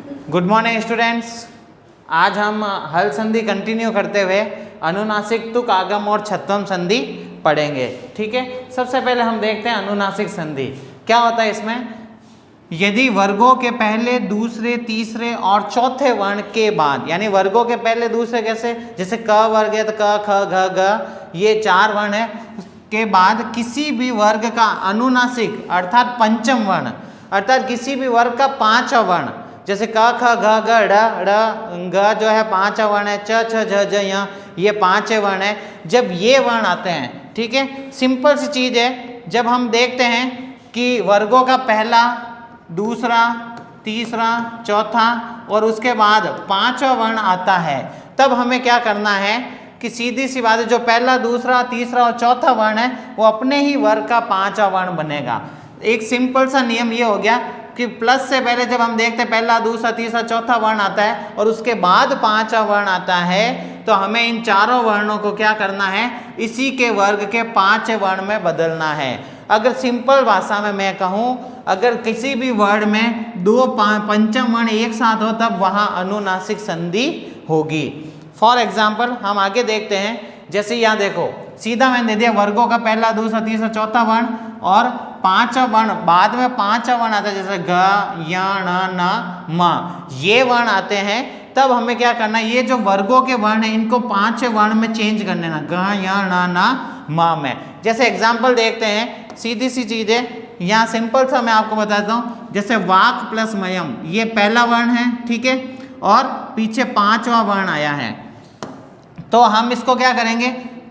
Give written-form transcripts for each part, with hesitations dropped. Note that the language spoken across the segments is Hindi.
Good morning students. आज हम हल संधि कंटिन्यू करते हुए अनुनासिक तुक आगम और छद्म संधि पढ़ेंगे। ठीक है, सबसे पहले हम देखते हैं अनुनासिक संधि क्या होता है। इसमें यदि वर्गों के पहले, दूसरे, तीसरे और चौथे वर्ण के बाद, यानी वर्गों के पहले दूसरे कैसे, जैसे क वर्ग है तो क ख घ ग, ये 4 वर्ण है, के बाद किसी भी वर्ग का अनुनासिक अर्थात पंचम वर्ण, अर्थात किसी भी वर्ग का 5वां वर्ण, जैसे क ख घ ग ड़ ड़ ग जो है 5वां वर्ण है, च छ झ झ य ये 5वें वर्ण है। जब ये वर्ण आते हैं, ठीक है, सिंपल सी चीज है, जब हम देखते हैं कि वर्गों का पहला, दूसरा, तीसरा, चौथा और उसके बाद 5वां वर्ण आता है, तब हमें क्या करना है कि सीधी सी बात है, जो पहला, दूसरा, तीसरा और चौथा वर्ण है वो अपने ही वर्ग का 5वां वर्ण बनेगा। एक सिंपल सा नियम ये हो गया कि प्लस से पहले जब हम देखते हैं पहला, दूसरा, तीसरा, चौथा वर्ण आता है और उसके बाद 5वां वर्ण आता है, तो हमें इन चारों वर्णों को क्या करना है, इसी के वर्ग के 5वें वर्ण में बदलना है। अगर सिंपल भाषा में मैं कहूँ, अगर किसी भी वर्ड में 2 पंचम वर्ण एक साथ हो तब वहाँ अनुनासिक संधि होगी। फॉर एग्जाम्पल हम आगे देखते हैं, जैसे यहाँ देखो सीधा मैंने दे दिया वर्गों का पहला, दूसरा, तीसरा, चौथा वर्ण और 5वां वर्ण, बाद में 5वां वर्ण आता है, जैसे ग य ण न म, ये वर्ण आते हैं, तब हमें क्या करना है, ये जो वर्गों के वर्ण है इनको 5वें वर्ण में चेंज कर लेना, ग य ण न म में। जैसे एग्जाम्पल देखते हैं, सीधी सी चीज है, यहाँ सिंपल सा मैं आपको बताता हूँ, जैसे वाक प्लस मयम, ये पहला वर्ण है, ठीक है, और पीछे 5वां वर्ण आया है, तो हम इसको क्या करेंगे,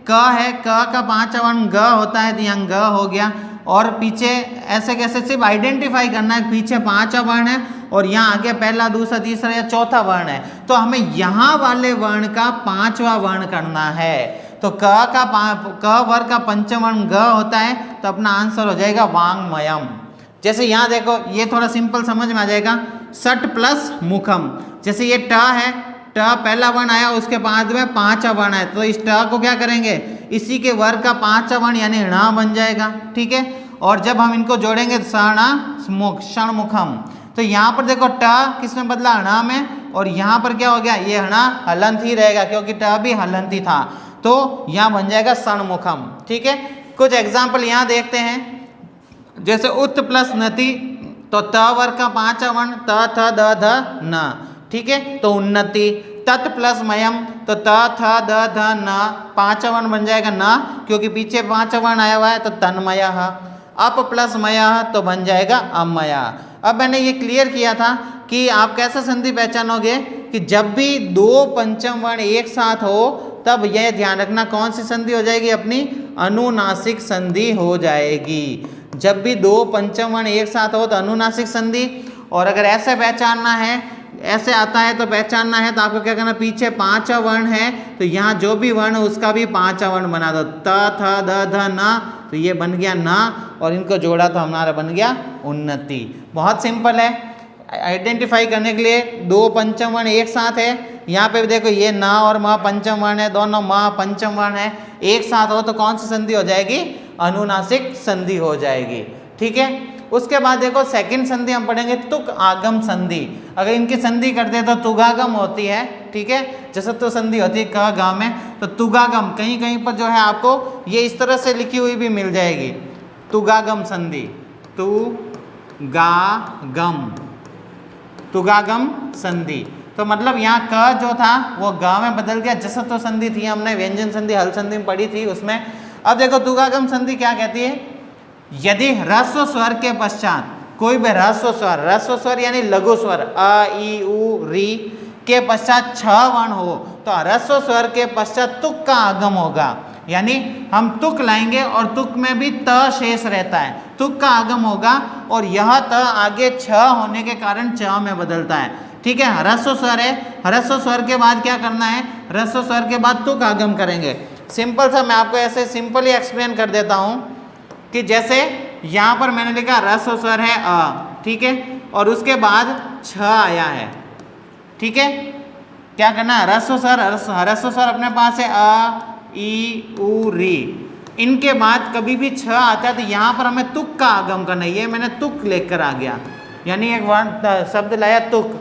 क है, क का 5वां वर्ण ग होता है, तो यहाँ ग हो गया, और पीछे ऐसे कैसे, सिर्फ आइडेंटिफाई करना है, पीछे 5वां वर्ण है और यहाँ आगे पहला, दूसरा, तीसरा या चौथा वर्ण है, तो हमें यहाँ वाले वर्ण का 5वां वर्ण करना है। तो क वर्ग का पंचम वर्ण ग होता है, तो अपना आंसर हो जाएगा वांग्मयम। जैसे यहाँ देखो, ये थोड़ा सिंपल समझ में आ जाएगा, सट प्लस मुखम, जैसे ये ट है, ट पहला वर्ण आया, उसके बाद में 5वां वर्ण है, तो इस ट को क्या करेंगे, इसी के वर्ग का 5वां वर्ण यानी ण बन जाएगा, ठीक है। और जब हम इनको जोड़ेंगे क्षण मुखम, तो यहाँ पर देखो ट किसमें बदला, ण में, और यहाँ पर क्या हो गया, ये ण हलंत ही रहेगा क्योंकि ट भी हलंत ही था, तो यहाँ बन जाएगा षणमुखम, ठीक है। कुछ एग्जाम्पल यहाँ देखते हैं, जैसे उत प्लस नति, तो त वर्ग का 5वां वर्ण त थ द ध न, ठीक है, तो उन्नति। तत् प्लस मयम, तो त थ द ध न 5वां वर्ण बन जाएगा न, क्योंकि पीछे 5वां वर्ण आया हुआ है, तो तन्मयः। अप प्लस मयः तो बन जाएगा अमया। अब मैंने ये क्लियर किया था कि आप कैसा संधि पहचानोगे कि जब भी 2 पंचम वर्ण एक साथ हो तब यह ध्यान रखना कौन सी संधि हो जाएगी, अपनी अनुनासिक संधि हो जाएगी। जब भी 2 पंचम वर्ण एक साथ हो तो अनुनासिक संधि, और अगर ऐसे पहचानना है, ऐसे आता है तो पहचानना है, तो आपको क्या करना, पीछे 5वां वर्ण है तो यहाँ जो भी वर्ण है उसका भी 5वां वर्ण बना दो, त थ द ध न, तो ये बन गया न, और इनको जोड़ा तो हमारा बन गया उन्नति। बहुत सिंपल है, आइडेंटिफाई करने के लिए 2 पंचम वर्ण एक साथ है, यहाँ पे भी देखो ये न और म पंचम वर्ण है, दोनों म पंचम वर्ण है, एक साथ हो तो कौन सी संधि हो जाएगी, अनुनासिक संधि हो जाएगी, ठीक है। उसके बाद देखो सेकंड संधि हम पढ़ेंगे तुक आगम संधि। अगर इनकी संधि करते हैं तो तुगागम होती है, ठीक है, जैसे तो संधि होती है क ग में, तो तुगागम कहीं कहीं पर जो है आपको ये इस तरह से लिखी हुई भी मिल जाएगी, तुगागम संधि, तुगागम संधि। तो मतलब यहाँ क जो था वो ग में बदल गया, जैसे तो संधि थी, हमने व्यंजन संधि हल संधि में पढ़ी थी उसमें। अब देखो तुगागम संधि क्या कहती है, यदि ह्रस्व स्वर के पश्चात कोई भी ह्रस्व स्वर यानी लघु स्वर अ ई उ री के पश्चात 6 वर्ण हो तो ह्रस्व स्वर के पश्चात तुक का आगम होगा, यानी हम तुक लाएंगे और तुक में भी त शेष रहता है, तुक का आगम होगा, और यह त आगे 6 होने के कारण च में बदलता है, ठीक है। ह्रस्व स्वर है, ह्रस्व स्वर के बाद क्या करना है, ह्रस्व स्वर के बाद तुक आगम करेंगे। सिंपल सा मैं आपको ऐसे सिंपली एक्सप्लेन कर देता हूँ कि जैसे यहाँ पर मैंने लिखा ह्रस्व स्वर है अ, ठीक है, और उसके बाद 6 आया है, ठीक है, क्या करना है, ह्रस्व स्वर अपने पास है अ ई उ री, इनके बाद कभी भी 6 आता है तो यहाँ पर हमें तुक का आगम करना है, ये मैंने तुक लेकर आ गया, यानी एक वर्ण शब्द लाया तुक,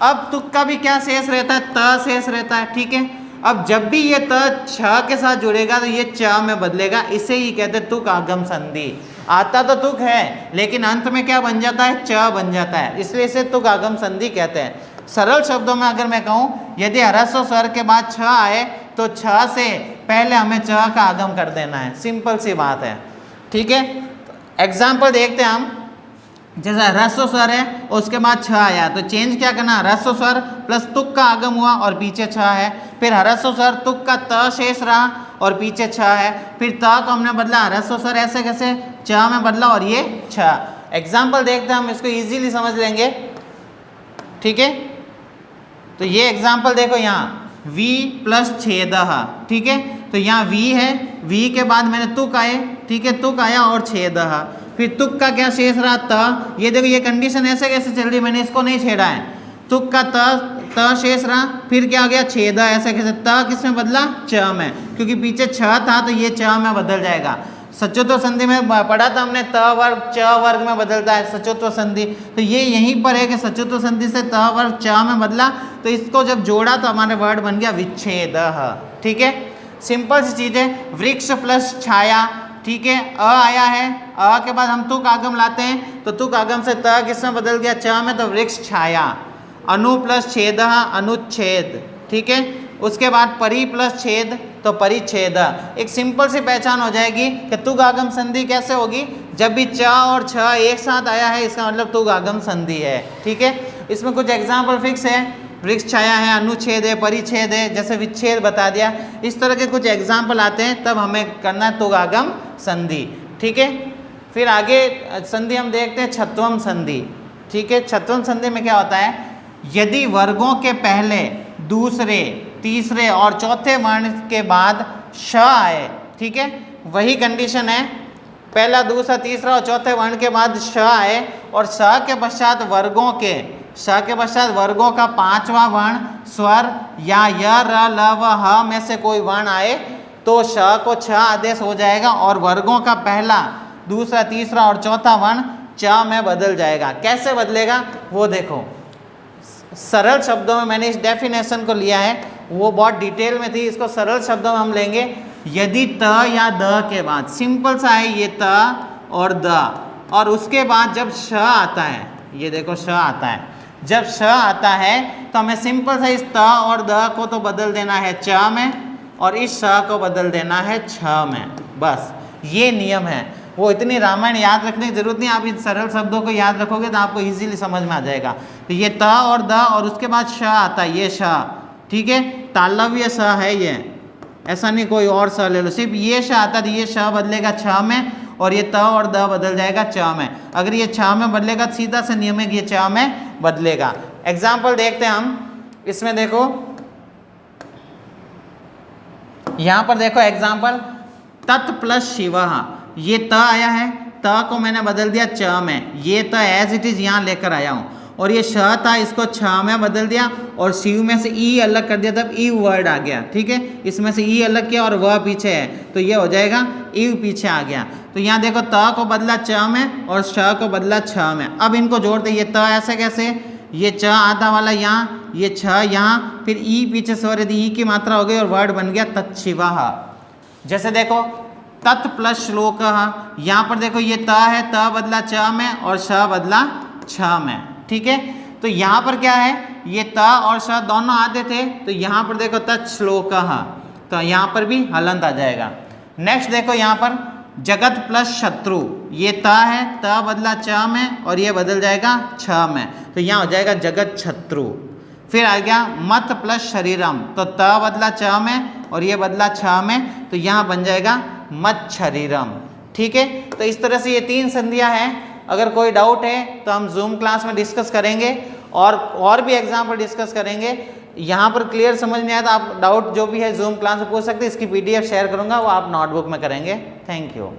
अब तुक का भी क्या शेष रहता है, त शेष रहता है, ठीक है। अब जब भी ये त छ के साथ जुड़ेगा तो ये च में बदलेगा, इसे ही कहते हैं तुक आगम संधि। आता तो तुक है लेकिन अंत में क्या बन जाता है, च बन जाता है, इसलिए इसे तुक आगम संधि कहते हैं। सरल शब्दों में अगर मैं कहूँ, यदि ह्रस्व स्वर के बाद छ आए तो छ से पहले हमें च का आगम कर देना है, सिंपल सी बात है, ठीक है। एग्जाम्पल देखते हैं हम, जैसा ह्रस्व स्वर है उसके बाद छ आया तो चेंज क्या करना, ह्रस्व स्वर प्लस तुक का आगम हुआ और पीछे छ है, फिर ह्रस्व स्वर तुक का त शेष रहा और पीछे छ है, फिर त को हमने बदला ह्रस्व स्वर ऐसे कैसे च में बदला और ये छ। एग्जाम्पल देखते हैं हम, इसको इजीली समझ लेंगे, ठीक है। तो ये एग्जाम्पल देखो यहाँ v प्लस छेदः, ठीक है। तो यहाँ v है, v के बाद मैंने तुक आए, ठीक है, तुक आया और छेदः, फिर तुक का क्या शेष रहा, त। ये देखो ये कंडीशन ऐसे कैसे चल रही, मैंने इसको नहीं छेड़ा है, तुक का त शेष रहा, फिर क्या हो गया छेद, ऐसे कैसे, त किस में बदला, च में, क्योंकि पीछे छ था तो ये च में बदल जाएगा। सचोत्व संधि में पढ़ा था हमने, त वर्ग च वर्ग में बदलता है सचोत्व संधि, तो ये यहीं पर है कि सचोत्व संधि से त वर्ग च में बदला, तो इसको जब जोड़ा तो हमारे वर्ड बन गया विच्छेदः, ठीक है। सिंपल सी चीज़ है। वृक्ष प्लस छाया, ठीक है, अ आया है, अ के बाद हम तुक आगम लाते हैं तो तुक आगम से त किसमें बदल गया, च में, तो वृक्ष छाया। अनु प्लस छेदः, अनुच्छेद, ठीक है। उसके बाद परि प्लस छेद तो परिच्छेद। एक सिंपल सी पहचान हो जाएगी कि तुक आगम संधि कैसे होगी, जब भी च और छ एक साथ आया है इसका मतलब तुक आगम संधि है, ठीक है। इसमें कुछ एग्जाम्पल फिक्स है, वृक्ष छाया है, अनुच्छेद है, परिच्छेद है, जैसे विच्छेद बता दिया, इस तरह के कुछ एग्जाम्पल आते हैं तब हमें करना है तुक आगम संधि, ठीक है। फिर आगे संधि हम देखते हैं छत्वम संधि, ठीक है। छत्वम संधि में क्या होता है, यदि वर्गों के पहले, दूसरे, तीसरे और चौथे वर्ण के बाद श आए, ठीक है, वही कंडीशन है, पहला, दूसरा, तीसरा और चौथे वर्ण के बाद श आए और श के पश्चात वर्गों के, श के पश्चात वर्गों का पांचवा वर्ण स्वर या य, र, ल व ह में से कोई वर्ण आए तो श को छ आदेश हो जाएगा और वर्गों का पहला, दूसरा, तीसरा और चौथा वर्ण च में बदल जाएगा। कैसे बदलेगा वो देखो, सरल शब्दों में मैंने इस डेफिनेशन को लिया है, वो बहुत डिटेल में थी, इसको सरल शब्दों में हम लेंगे। यदि त या द के बाद, सिंपल सा है ये त और द, और उसके बाद जब श आता है, ये देखो श आता है, जब श आता है तो हमें सिंपल सा इस त और द को तो बदल देना है च में और इस श को बदल देना है छ में, बस ये नियम है। वो इतनी रामायण याद रखने की जरूरत नहीं, आप इन सरल शब्दों को याद रखोगे तो आपको इजीली समझ में आ जाएगा। तो ये त और द और उसके बाद श आता है, ये श, ठीक है, तालव्य स है ये, ऐसा नहीं कोई और स ले लो, सिर्फ ये श आता है तो ये श बदलेगा छ में और ये त और द बदल जाएगा च में। अगर ये छ में बदलेगा सीधा से नियम है कि ये च में बदलेगा। एग्जाम्पल देखते हैं हम, इसमें देखो, यहाँ पर देखो एग्जाम्पल, तत् प्लस शिवः, ये त आया है, त को मैंने बदल दिया च में, ये त एज इट इज यहाँ लेकर आया हूँ, और ये श था इसको छ में बदल दिया और शिव में से ई अलग कर दिया, तब ई वर्ड आ गया, ठीक है। इसमें से ई अलग किया और वह पीछे है तो ये हो जाएगा ई पीछे आ गया। तो यहाँ देखो त को बदला च में और श को बदला छ में। अब इनको जोड़ते, ये त ऐसे कैसे, ये च आधा वाला यहाँ, ये छ यहाँ, फिर ई पीछे स्वर यदि ई की मात्रा हो गई और वर्ड बन गया तत्शिवः। जैसे देखो तत् प्लस श्लोक, यहाँ पर देखो ये त है, त बदला च में और श बदला छ में, ठीक है। तो यहाँ पर क्या है, ये त और श दोनों आते थे तो यहाँ पर देखो तत् श्लोक, तो यहाँ पर भी हलंत आ जाएगा। नेक्स्ट देखो यहाँ पर जगत प्लस शत्रु, ये त है, त बदला च में और ये बदल जाएगा छ में, तो यहाँ हो जाएगा जगत शत्रु। फिर आ गया मत प्लस शरीरम, तो त बदला च में और ये बदला छ में, तो यहाँ बन जाएगा मत शरीरम, ठीक है। तो इस तरह से ये तीन संधियाँ हैं। अगर कोई डाउट है तो हम जूम क्लास में डिस्कस करेंगे और भी एग्जाम्पल डिस्कस करेंगे। यहाँ पर क्लियर समझ नहीं आया तो आप डाउट जो भी है जूम क्लास में पूछ सकते हैं, इसकी PDF शेयर करूँगा, वो आप नोटबुक में करेंगे। Thank you.